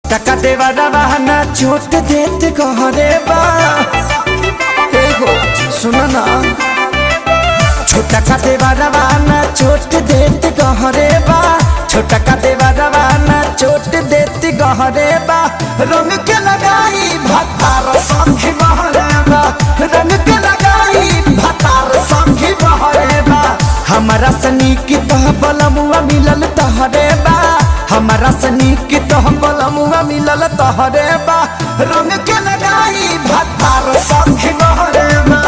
छोटा देवा रवाना छोट देत कहरे बा हो सुना ना। छोटा देवा रवाना छोट देत कहरे बा छोटा देवा रवाना छोट देत कहरे बा। रंग के लगाई भतार संगी बहरे बा रंग के लगाई भतार संगी बहरे बा। हमारा सनी की तह बलमुआ मिलल तहरे बा हमारा सनी की तह बलमुआ मिलल तहरे बा। रंग के लगाई भतार संगी बहरे बा।